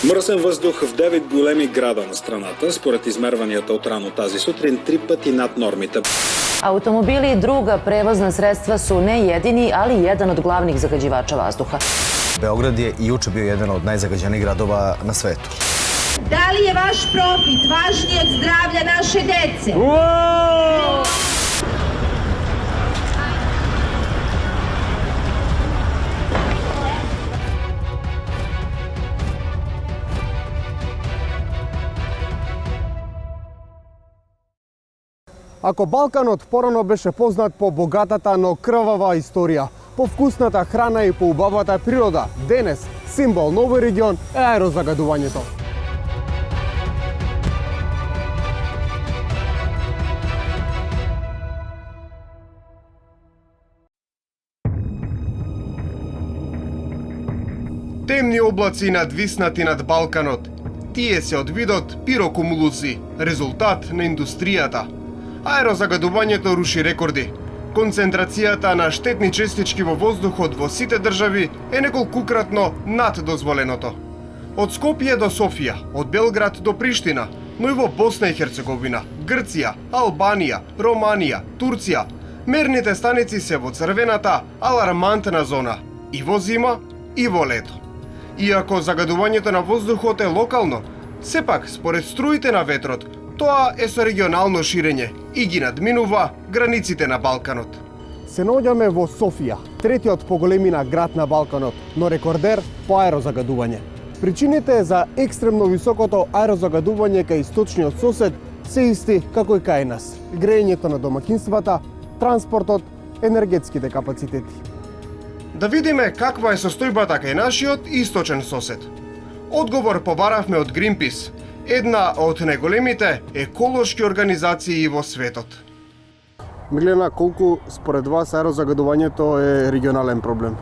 Мръсен въздух в 9 големи града на страната, според измерванията от рано тази сутрин, 3 пъти над нормите. Automobili i druga prevozna sredstva su ne jedini, ali jedan od glavnih zagađivača vazduha. Beograd je i juče bio jedan od najzagađenijih gradova na svetu. Da li je vaš profit važniji od zdravlja naše dece? Ако Балканот порано беше познат по богатата, но крвава историја, по вкусната храна и по убавата природа, денес символ на овој регион е аерозагадувањето. Темни облаци надвиснати над Балканот. Тие се од видот пирокумулуси, резултат на индустријата. Аерозагадувањето руши рекорди. Концентрацијата на штетни честички во воздухот во сите држави е неколкукратно над дозволеното. Од Скопје до Софија, од Белград до Приштина, но и во Босна и Херцеговина, Грција, Албанија, Романија, Турција, мерните станици се во црвената алармантна зона и во зима и во лето. Иако загадувањето на воздухот е локално, сепак според струите на ветрот, тоа е со регионално ширење и ги надминува границите на Балканот. Се наоѓаме во Софија, третиот по големина град на Балканот, но рекордер по аерозагадување. Причините за екстремно високото аерозагадување кај источниот сосед се исти како и кај нас: грејењето на домакинствата, транспортот, енергетските капацитети. Да видиме каква е состојбата кај нашиот источен сосед. Одговор побаравме од Greenpeace, една од најголемите еколошки организации во светот. Милена, колку според вас аерозагадувањето е регионален проблем?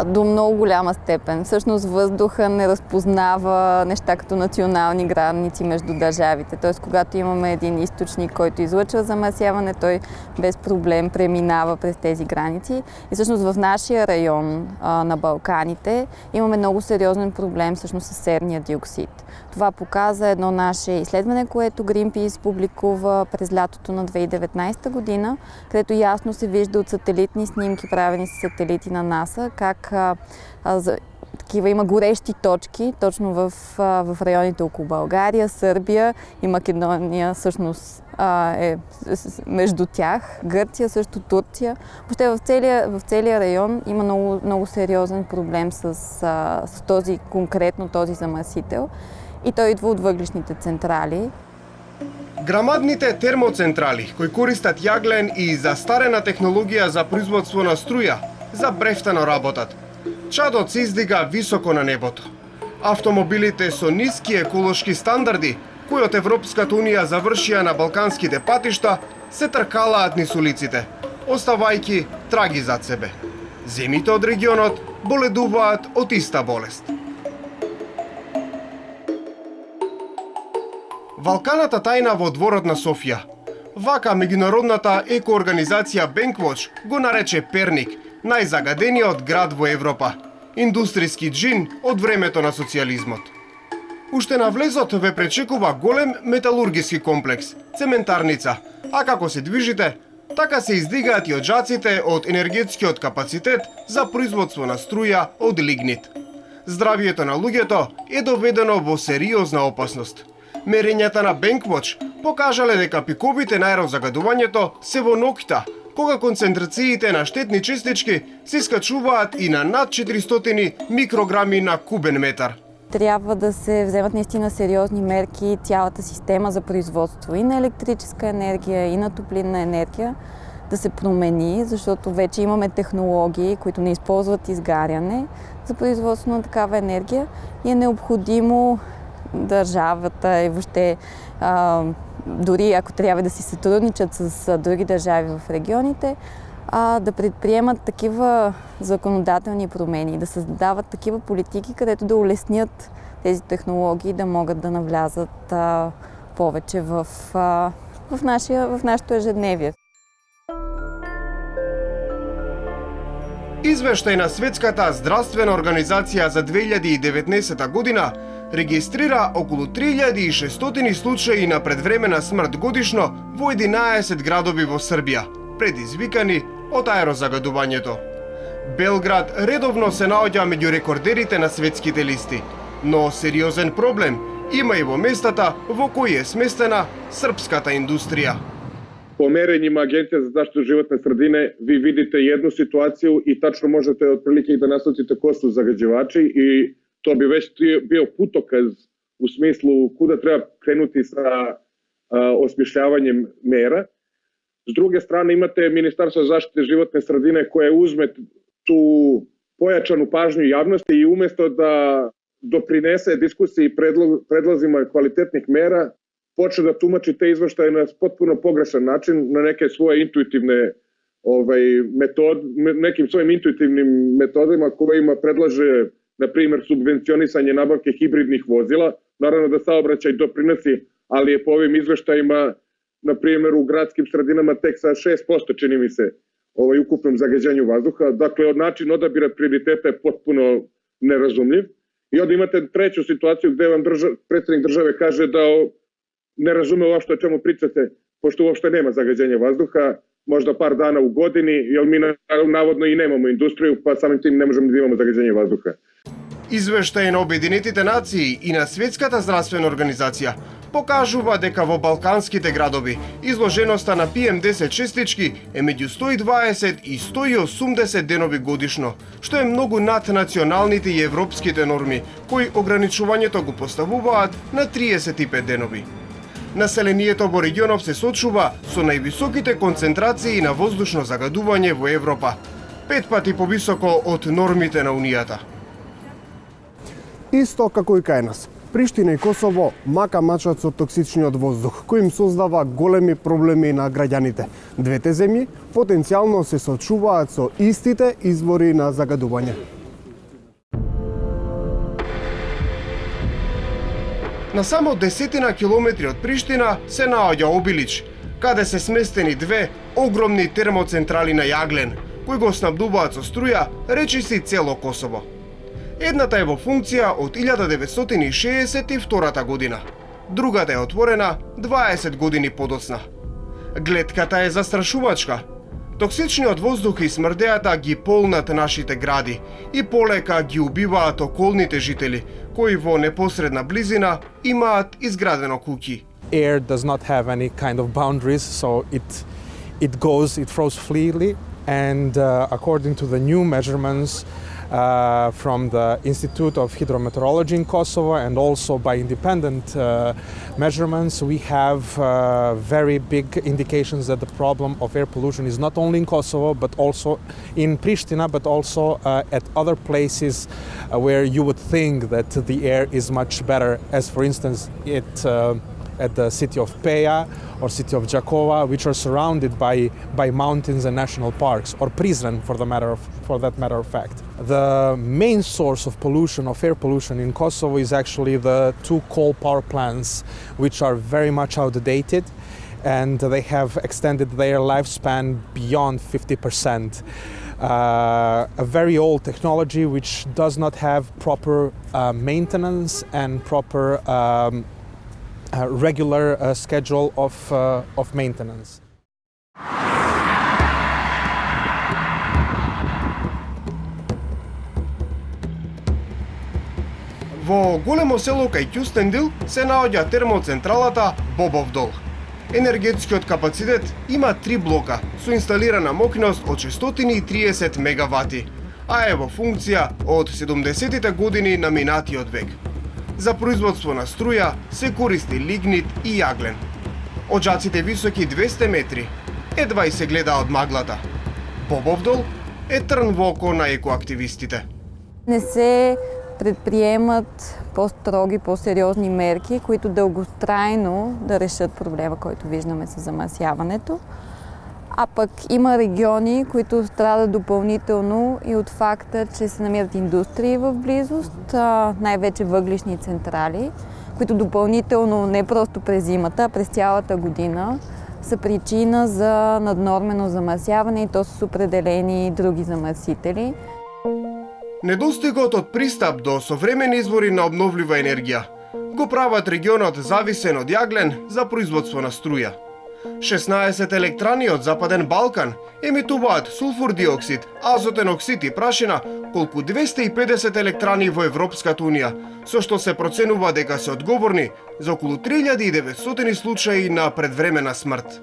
До много голяма степен. Всъщност въздуха не разпознава неща като национални граници между държавите. Тоест, когато имаме един източник, който излъчва замърсяване, той без проблем преминава през тези граници. И всъщност в нашия район на Балканите имаме много сериозен проблем всъщност с серния диоксид. Това показа едно наше изследване, което Greenpeace публикува през лятото на 2019 година, където ясно се вижда от сателитни снимки, правени с сателити на НАСА, как такива има горещи точки точно в районите около България, Сърбия и Македония всъщност е между тях, Гърция, също Турция. Въобще в целия район има много сериозен проблем с този замърсител. И той идва от въглишните централи. Грамадните термоцентрали, кои користат јаглен и застарена технологија за производство на струја, забрефтано работат. Чадот се издига високо на небото. Автомобилите со ниски еколошки стандарди, кои од Европската унија завршија на балканските патишта, се тркалаат низ улиците, оставајки траги зад себе. Земите од регионот боледуваат од иста болест. Валканата тајна во дворот на Софија. Вака меѓународната екоорганизација Bankwatch го нарече Перник, најзагадениот град во Европа. Индустријски джин од времето на социјализмот. Уште на влезот ве пречекува голем металургиски комплекс, цементарница, а како се движите, така се издигаат и оджаците од енергетскиот капацитет за производство на струја од лигнит. Здравието на луѓето е доведено во сериозна опасност. Мерењата на Bankwatch покажале дека пиковите на аерозагадувањето се во ноќта, кога концентрациите на штетни честички се скачуваат и на над 400 микрограми на кубен метар. Трябва да се вземат наистина сериозни мерки цялата система за производство и на електрическа енергия, и на топлинна енергия да се промени, защото вече имаме технологии, които не използват изгаряне за производство на такава енергия и е необходимо държавата и въобще дори ако трябва да си сътрудничат с други държави в регионите, да предприемат такива законодателни промени, да създават такива политики, където да улеснят тези технологии да могат да навлязат повече в нашето ежедневие. Извештај на Светската здравствена организација за 2019 година регистрира околу 3600 случаи на предвремена смрт годишно во 11 градови во Србија, предизвикани од аерозагадувањето. Белград редовно се наоѓа меѓу рекордерите на светските листи, но сериозен проблем има и во местата во кои е сместена српската индустрија. По мерењима Агенција за заштита животне средине ви видите едну ситуацiju и тачно можете отприлike да наслутите кои су загадјивачи и то би веќе био путоказ у смислу куда треба кренути са осмишљавањем мера. С друге стране имате Министарство за заштита животне средине koje uzme tu pojačanu pažnju javnosti i umjesto da doprinese diskusiji i predlozima kvalitetnih mera, počne da tumači te izveštaje na potpuno pogrešan način, na neke svoje intuitivne nekim svojim intuitivnim metodima kojima predlaže, na primjer, subvencionisanje nabavke hibridnih vozila. Naravno da saobraćaj doprinosi, ali je po ovim izveštajima, na primjer, u gradskim sredinama tek sa 6%, čini mi se, ukupnom zagađenju vazduha. Dakle, način odabira prioriteta je potpuno nerazumljiv. I onda imate treću situaciju gde vam predsjednik države kaže da ne razume uopšte o čemu pričate, pošto uopšte nema zagađenja vazduha, možda par dana u godini, jer mi navodno i nemamo industriju, pa samim tim ne možemo da imamo zagađenje vazduha. Извештај на Обединетите нации и на Светската здравствена организација покажува дека во балканските градови изложеноста на PM10 честички е меѓу 120 и 180 денови годишно, што е многу над националните и европските норми, кои ограничувањето го поставуваат на 35 денови. Населението во регионов се соочува со највисоките концентрации на воздушно загадување во Европа, 5 пати повисоко од нормите на Унијата. Исто како и кај нас, Приштина и Косово мака мачат со токсичниот воздух, кој им создава големи проблеми на граѓаните. Двете земји потенцијално се соочуваат со истите извори на загадување. На само 10 километри од Приштина се наоѓа Обилич, каде се сместени две огромни термоцентрали на јаглен, кои го снабдуваат со струја речиси цело Косово. Едната е во функција од 1962 година, другата е отворена 20 години подоцна. Гледката е застрашувачка. Токсичниот воздух и смрдејата ги полнат нашите гради и полека ги убиваат околните жители, кои во непосредна близина имаат изградено куќи. Air does not have any kind of boundaries, so it flows freely, and according to the new measurements from the Institute of Hydrometeorology in Kosovo and also by independent measurements, we have very big indications that the problem of air pollution is not only in Kosovo but also in Pristina, but also at other places where you would think that the air is much better, as for instance at the city of Peja or city of Jakova, which are surrounded by mountains and national parks, or Prizren for that matter of fact. The main source of pollution, of air pollution in Kosovo, is actually the 2 coal power plants, which are very much outdated, and they have extended their lifespan beyond 50%. A very old technology which does not have proper maintenance and proper regular schedule of maintenance. Во големо село кај Кюстендил се наоѓа термоцентралата Бобовдол. Енергетскиот капацитет има 3 блока со инсталирана мокност од 630 мегавати, а е во функција од 70-тите години на минатиот век. За производство на струја се користи лигнит и јаглен. Оджаците високи 200 метри, едва и се гледа од маглата. Бобовдол е трн во око на екоактивистите. Не се предприемат по-строги, по-сериозни мерки, които дълготрайно да решат проблема, който виждаме с замърсяването. А пък има региони, които страдат допълнително и от факта, че се намират индустрии в близост, най-вече въглищни централи, които допълнително не просто през зимата, а през цялата година са причина за наднормено замърсяване и то с определени други замърсители. Недостигот од пристап до современи извори на обновлива енергија го прават регионот зависен од јаглен за производство на струја. 16 електрани од Западен Балкан емитуваат сулфур диоксид, азотен оксид и прашина колку 250 електрани во Европската Унија, со што се проценува дека се одговорни за околу 3900 случаи на предвремена смрт.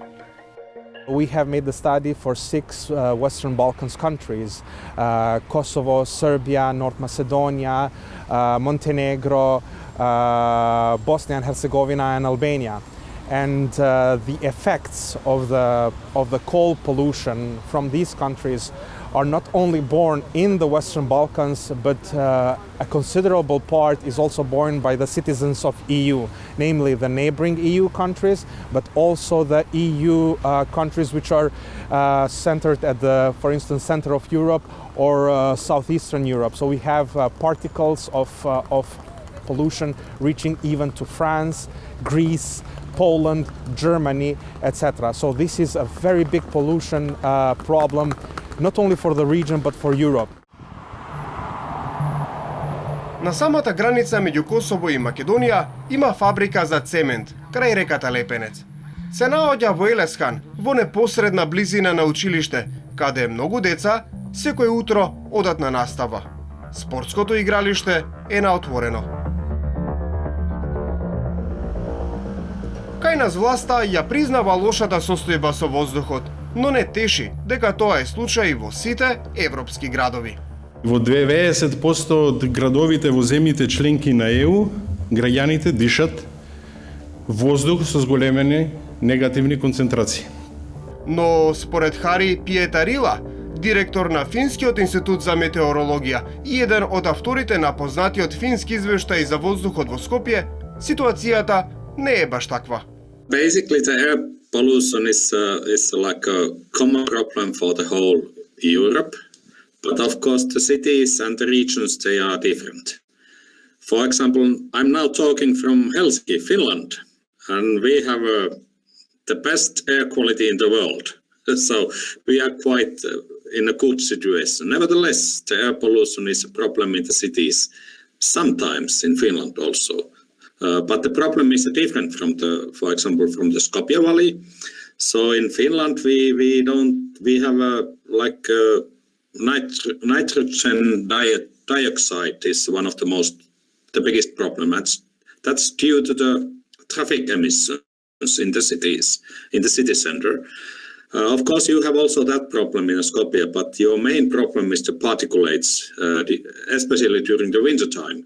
We have made the study for 6 Western Balkans countries, Kosovo, Serbia, North Macedonia, Montenegro, Bosnia and Herzegovina and Albania. And the effects of the coal pollution from these countries are not only borne in the Western Balkans, but a considerable part is also borne by the citizens of EU, namely the neighboring EU countries, but also the EU countries which are centered at the, for instance, center of Europe or southeastern Europe. So we have particles of pollution reaching even to France, Greece, Poland, Germany, etc. So this is a very big pollution problem, not only for the region, but for Europe. На самата граница меѓу Косово и Македонија има фабрика за цемент, крај реката Лепенец. Се наоѓа во Елесхан, во непосредна близина на училиште, каде многу деца секој утро одат на настава. Спортското игралиште е на отворено. Кај нас власта ја признава лошата состојба со воздухот, но не теши дека тоа е случај во сите европски градови. Во 90% од градовите во земјите членки на ЕУ, граѓаните дишат воздух со зголемени негативни концентрации. Но според Хари Пиетарила, директор на Финскиот институт за метеорологија и еден од авторите на познатиот фински извештај за воздухот во Скопје, ситуацијата не е баш таква. Basically, the air pollution is like a common problem for the whole Europe, but of course the cities and the regions, they are different. For example, I'm now talking from Helsinki, Finland, and we have the best air quality in the world. So we are quite in a good situation. Nevertheless, the air pollution is a problem in the cities, sometimes in Finland also. But the problem is different from for example, from the Skopje Valley. So in Finland, we have nitrogen dioxide is one of the biggest problem. That's due to the traffic emissions in the cities, in the city center. Of course, you have also that problem in Skopje, but your main problem is the particulates, especially during the winter time,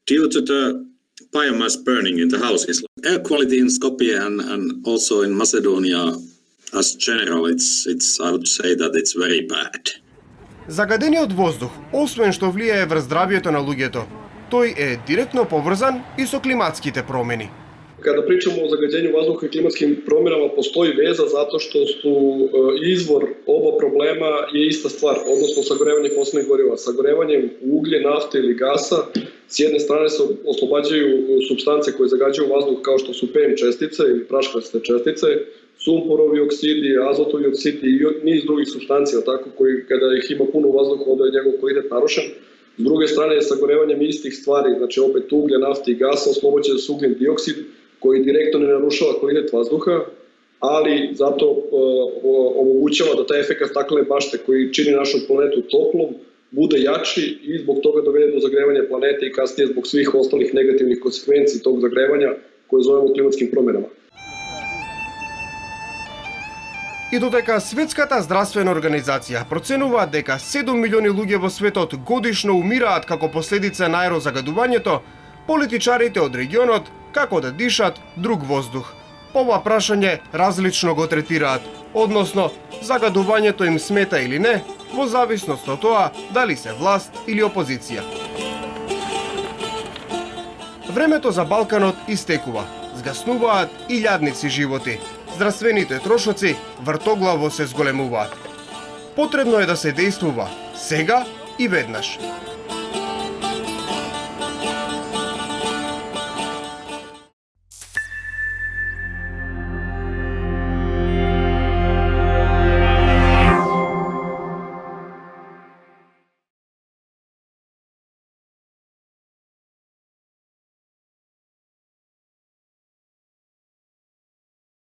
due to the biomass burning in the houses. Air quality in Skopje and also in Macedonia, as general, it's I would say that it's very bad. Загадениот воздух, освен што влијае врз здравјето на луѓето, тој е директно поврзан и со климатските промени. Kada pričamo o zagađenju vazduha i klimatskim promjenama, postoji veza zato što su izvor oba problema je ista stvar, odnosno sagorevanje fosilnih goriva. Sagorevanjem uglje, nafte ili gasa s jedne strane se oslobađaju supstance koje zagađuju vazduh kao što su PM čestice ili praškaste čestice, sumporovi oksidi, azotovi oksidi i niz drugih supstancija, tako koji kada ih ima puno u vazduhu, onda je njegov kvalitet narušen. S druge strane, sagorevanjem istih stvari, znači opet uglje, nafte i gasa, oslobađa se ugljen dioksid, koji direktno ne narušava kvalitet vazduha, ali zato omogućava da taj efekat staklene bašte koji čini našu planetu toplom bude jači i zbog toga dovede do zagrevanja planete i kasnije zbog svih ostalih negativnih konsekvenci tog zagrevanja koje zovemo klimatskim promjenama. И додека Светската здравствена организација проценува дека 7 милиони луѓе во светот годишно умираат како последица на аерозагадувањето, политичарите од регионот како да дишат друг воздух. Ова прашање различно го третираат, односно загадувањето им смета или не, во зависност од тоа дали се власт или опозиција. Времето за Балканот истекува, згаснуваат и илјадници животи. Здравствените трошоци вртоглаво се зголемуваат. Потребно е да се дејствува сега и веднаш.